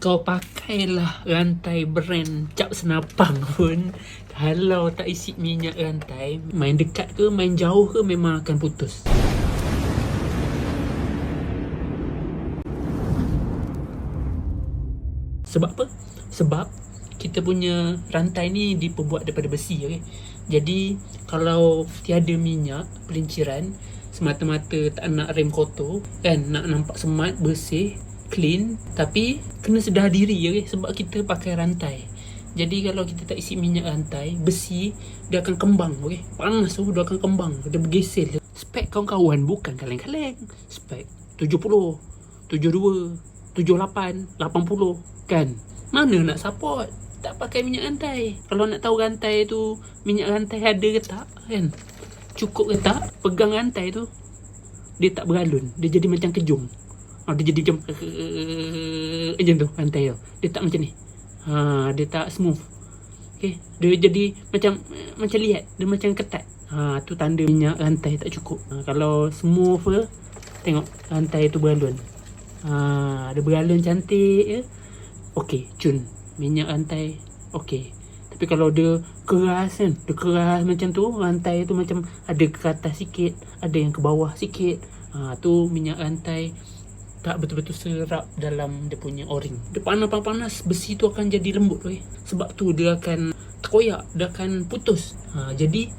Kau pakailah rantai brand cap senapang pun, kalau tak isi minyak rantai, main dekat ke main jauh ke memang akan putus. Sebab apa? Sebab kita punya rantai ni diperbuat daripada besi, okay? Jadi kalau tiada minyak pelinciran, semata-mata tak nak rem kotor kan, nak nampak smart, bersih, clean, tapi kena sedar diri, okay? Sebab kita pakai rantai. Jadi kalau kita tak isi minyak rantai, besi dia akan kembang, okay? Panas tu dia akan kembang, dia bergesel. Spek kawan-kawan bukan kaleng-kaleng. Spek 70, 72, 78, 80 kan. Mana nak support tak pakai minyak rantai? Kalau nak tahu rantai tu minyak rantai ada ke tak kan, cukup ke tak, pegang rantai tu dia tak beralun, dia jadi macam kejung. Dia jadi macam tu rantai tu. Dia tak macam ni. Dia tak smooth. Okay, dia jadi macam liat, dia macam ketat. Tu tanda minyak rantai tak cukup. Kalau smooth ke, tengok rantai tu beralun. Dia beralun cantik je, okey, cun minyak rantai okey. Tapi kalau dia keras kan, dia keras macam tu, rantai tu macam ada ke atas sikit, ada yang ke bawah sikit, tu minyak rantai tak betul-betul serap dalam dia punya o-ring. Dia panas, besi tu akan jadi lembut, okay? Sebab tu dia akan terkoyak, dia akan putus. Jadi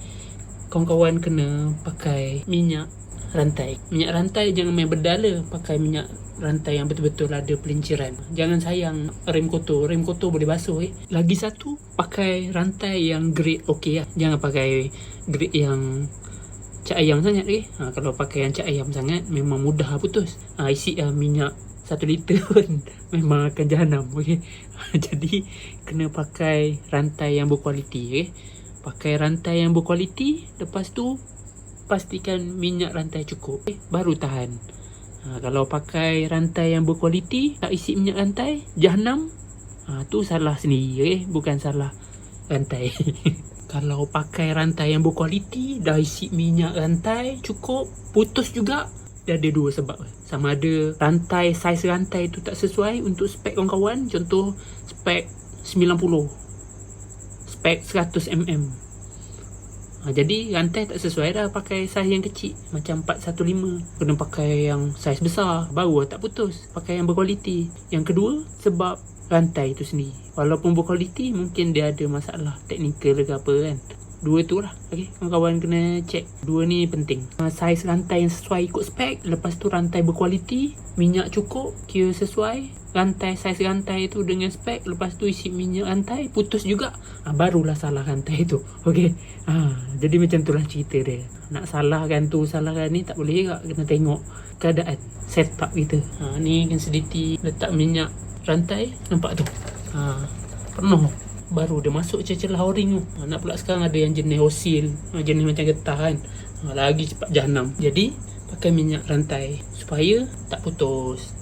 kawan-kawan kena pakai minyak rantai. Minyak rantai jangan main berdala, pakai minyak rantai yang betul-betul ada pelinciran. Jangan sayang rem kotor boleh basuh. Lagi satu, pakai rantai yang grade okey lah. Jangan pakai grade yang cak ayam sangat. Kalau pakai yang cak ayam sangat memang mudah putus. Isi minyak 1 liter pun memang akan jahanam, okay? Jadi kena pakai rantai yang berkualiti, okay? Pakai rantai yang berkualiti, lepas tu pastikan minyak rantai cukup, baru tahan. Kalau pakai rantai yang berkualiti, tak isi minyak rantai, jahanam. Tu salah sendiri, bukan salah rantai. Kalau pakai rantai yang berkualiti, dah isi minyak rantai cukup, putus juga, dia ada dua sebab. Sama ada rantai, saiz rantai tu tak sesuai untuk spek kawan-kawan. Contoh spek 90, spek 100mm. Jadi rantai tak sesuai dah, pakai saiz yang kecil macam 415. Kena pakai yang saiz besar, baru tak putus. Pakai yang berkualiti. Yang kedua, sebab rantai tu sendiri, walaupun berkualiti, mungkin dia ada masalah teknikal ke apa kan. Dua tu lah, okay? Kawan-kawan kena check. Dua ni penting. Saiz rantai yang sesuai ikut spek, lepas tu rantai berkualiti, minyak cukup, kira sesuai. Rantai, saiz rantai tu dengan spek, lepas tu isi minyak rantai, putus juga, barulah salah rantai tu, okay? Jadi macam tu lah cerita dia. Nak salahkan tu, salahkan ni tak boleh juga. Kena tengok keadaan setup kita. Ni kan sediti letak minyak rantai, nampak tu, penuh, baru dia masuk celah o-ring tu. Nak pula sekarang ada yang jenis osil, jenis macam getah kan, lagi cepat jahanam. Jadi pakai minyak rantai supaya tak putus.